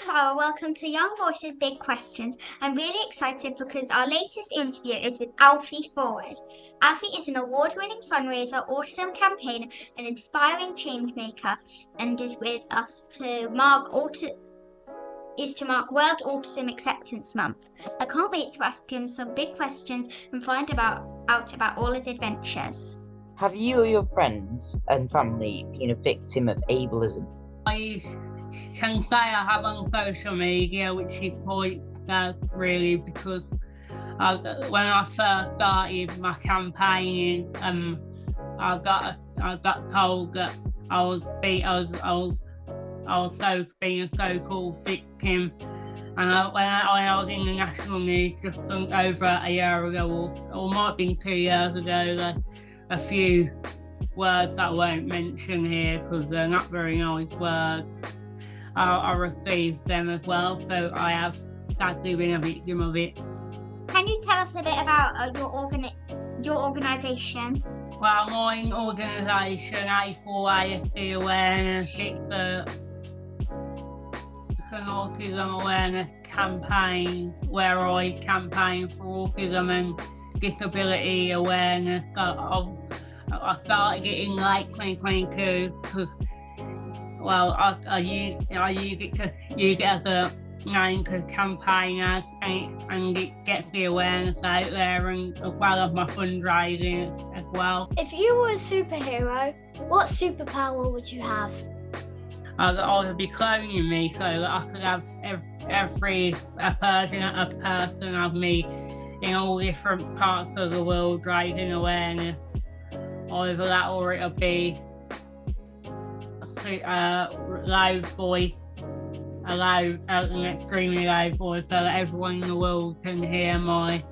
Clara, welcome to Young Voices Big Questions. I'm really excited because our latest interview is with Alfie Ford. Alfie is an award-winning fundraiser, autism campaigner, and inspiring changemaker, and is with us to mark World Autism Acceptance Month. I can't wait to ask him some big questions and find out about all his adventures. Have you or your friends and family been a victim of ableism? I can say I have on social media, which is quite sad really, because when I first started my campaigning, I got told that I was being a so-called victim, and when I was in the national news just over a year ago, or might have been 2 years ago, like a few words that I won't mention here because they're not very nice words, I received them as well, so I have sadly been a victim of it. Can you tell us a bit about your organisation? Well, my organisation, A4ASD Awareness, it's an autism awareness campaign where I campaign for autism and disability awareness. I started it in late 2022 because, well, I use it as a name to campaign as, and it gets the awareness out there, and as well as my fundraising as well. If you were a superhero, what superpower would you have? I would be cloning me so that I could have every person of me in all different parts of the world raising awareness. Either that or it'll be a loud voice, an extremely loud voice, so that everyone in the world can hear my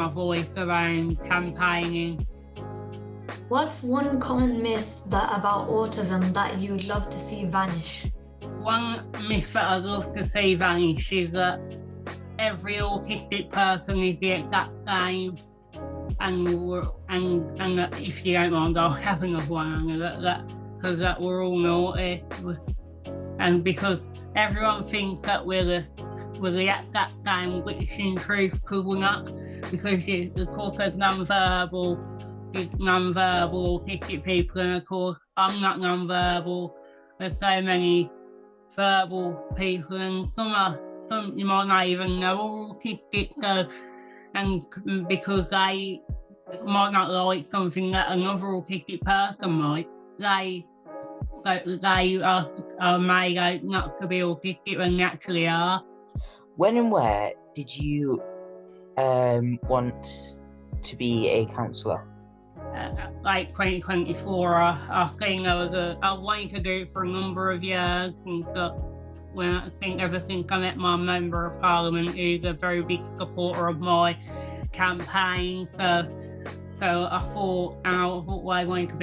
voice around campaigning. What's one common myth about autism that you'd love to see vanish? One myth that I'd love to see vanish is that every autistic person is the exact same, and that, if you don't mind, I'll have another one, that we're all naughty, and because everyone thinks that we're the exact same, which in truth, because we're not, because of course there's non-verbal autistic people, and of course I'm not non-verbal. There's so many verbal people, and some you might not even know are autistic, and because they might not like something that another autistic person might, they are made out not to be autistic when they actually are. When and where did you want to be a counsellor? Like 2024, I think I wanted to do it for a number of years, and ever since I met my Member of Parliament, who's a very big supporter of my campaign, so I thought well, I wanted to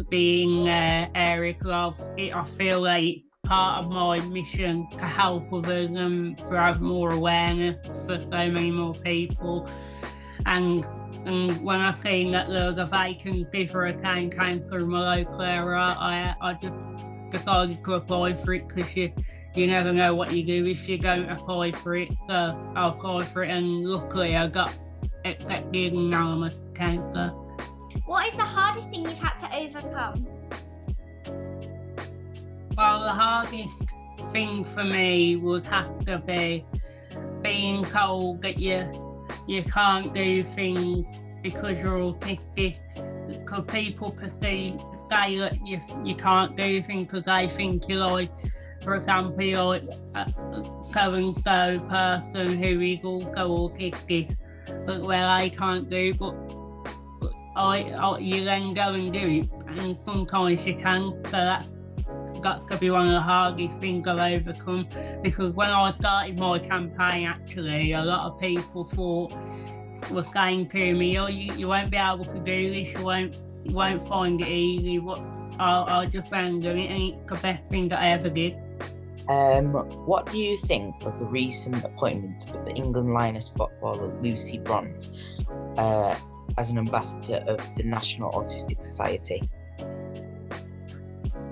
be in the area because I feel like it's part of my mission to help others and to have more awareness for so many more people. And when I seen that there was a vacancy for a town councillor in my local area, I just decided to apply for it, because you never know what you do if you don't apply for it. So I applied for it, and luckily I got accepted, and now I'm a councillor. What is the hardest thing you've had to overcome? Well, the hardest thing for me would have to be being told that you can't do things because you're autistic, because people say that you can't do things because they think you're like, for example, you're like a so-and-so person who is also autistic, but where I can't do, but you then go and do it, and sometimes you can, so that's got to be one of the hardest things I've overcome, because when I started my campaign, actually, a lot of people were saying to me, oh, you won't be able to do this, you won't find it easy, but I just went doing it, and it's the best thing that I ever did. What do you think of the recent appointment of the England Lioness footballer Lucy Bronze as an ambassador of the National Autistic Society?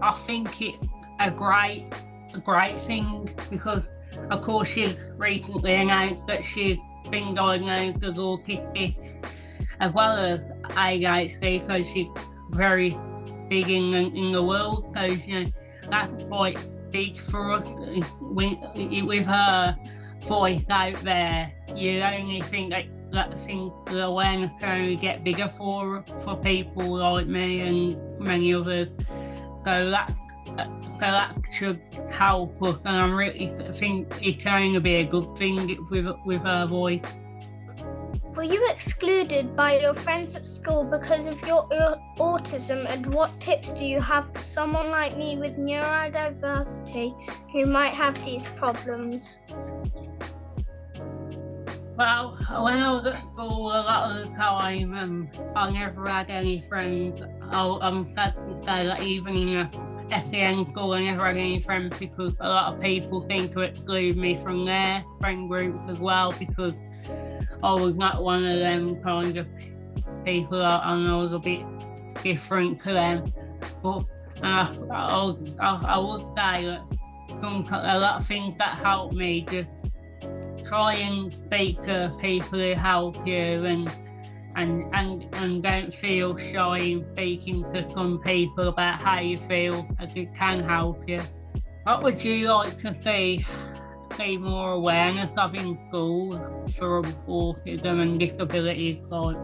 I think it's a great a great thing because, of course, she's recently announced that she's been diagnosed as autistic as well as ADHD, so she's very big in the world. So, you know, that's quite big for us. With her voice out there, you only think that the awareness can only get bigger for people like me and many others. So that should help us, and I really think it can only be a good thing with her voice. Were you excluded by your friends at school because of your autism, and what tips do you have for someone like me with neurodiversity who might have these problems? Well, when I was at school, a lot of the time, I never had any friends. I'm sad to say that even in a SEN school, I never had any friends because a lot of people seem to exclude me from their friend groups as well, because I was not one of them kind of people, and I was a bit different to them. But I would say that a lot of things that helped me, just try and speak to people who help you, and don't feel shy in speaking to some people about how you feel, as it can help you. What would you like to see more awareness of in schools for autism and disabilities? Like,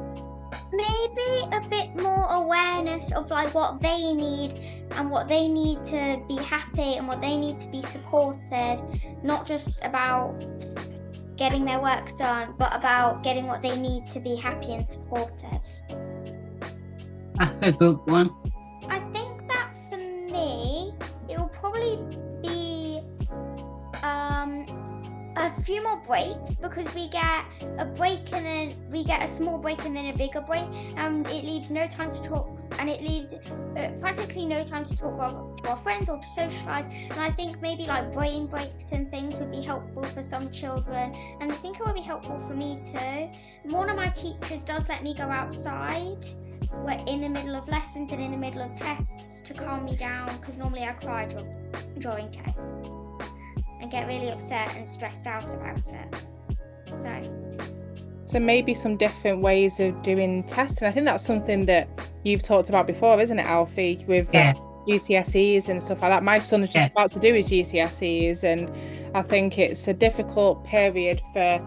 maybe a bit more awareness of like what they need and what they need to be happy and what they need to be supported, not just about getting their work done, but about getting what they need to be happy and supported. that's a good one. I think that for me, it will probably be a few more breaks, because we get a break and then we get a small break and then a bigger break, and it leaves no time to talk, and it leaves practically no time to talk to our friends or to socialise. And I think maybe like brain breaks and things would be helpful for some children, and I think it would be helpful for me too. One of my teachers does let me go outside in the middle of lessons and in the middle of tests to calm me down, because normally I cry during tests and get really upset and stressed out about it. So maybe some different ways of doing tests, and I think that's something that you've talked about before, isn't it, Alfie, with GCSEs and stuff like that. My son is just about to do his GCSEs, and I think it's a difficult period for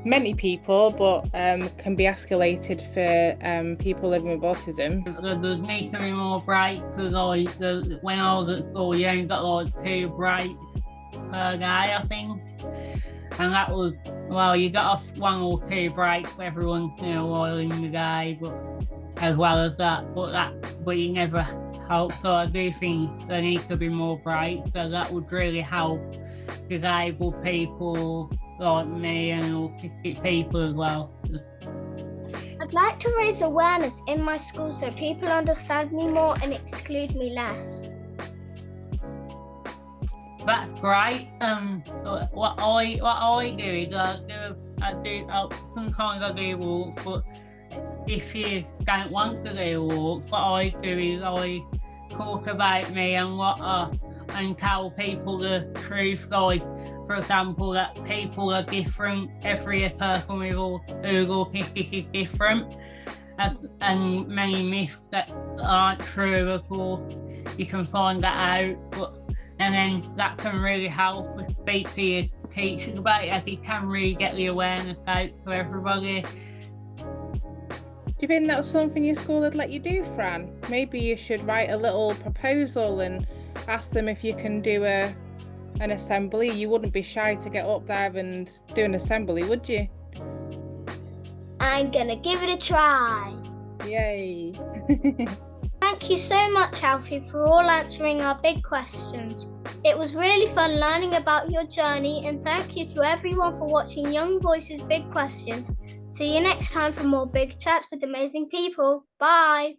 many people, but can be escalated for people living with autism. There's need to be more breaks, because when I was at school, you only got like 2 breaks per day, I think, and that was, well, you got off 1 or 2 breaks for every once in a while in the day, but as well as that, but you never help. So I do think there needs to be more breaks, so that would really help disabled people like me and autistic people as well. I'd like to raise awareness in my school so people understand me more and exclude me less. That's great. What I do is sometimes I do walks, but if you don't want to do walks, what I do is I talk about me and tell people the truth. Like, for example, that people are different. Every person who's autistic is different, and many myths that aren't true. Of course, you can find that out, and then that can really help with speak to your teachers about it, as it can really get the awareness out to everybody. Do you think that's something your school would let you do, Fran? Maybe you should write a little proposal and ask them if you can do an assembly. You wouldn't be shy to get up there and do an assembly, would you? I'm gonna give it a try. Yay. Thank you so much, Alfie, for all answering our big questions. It was really fun learning about your journey, and thank you to everyone for watching Young Voices Big Questions. See you next time for more big chats with amazing people. Bye.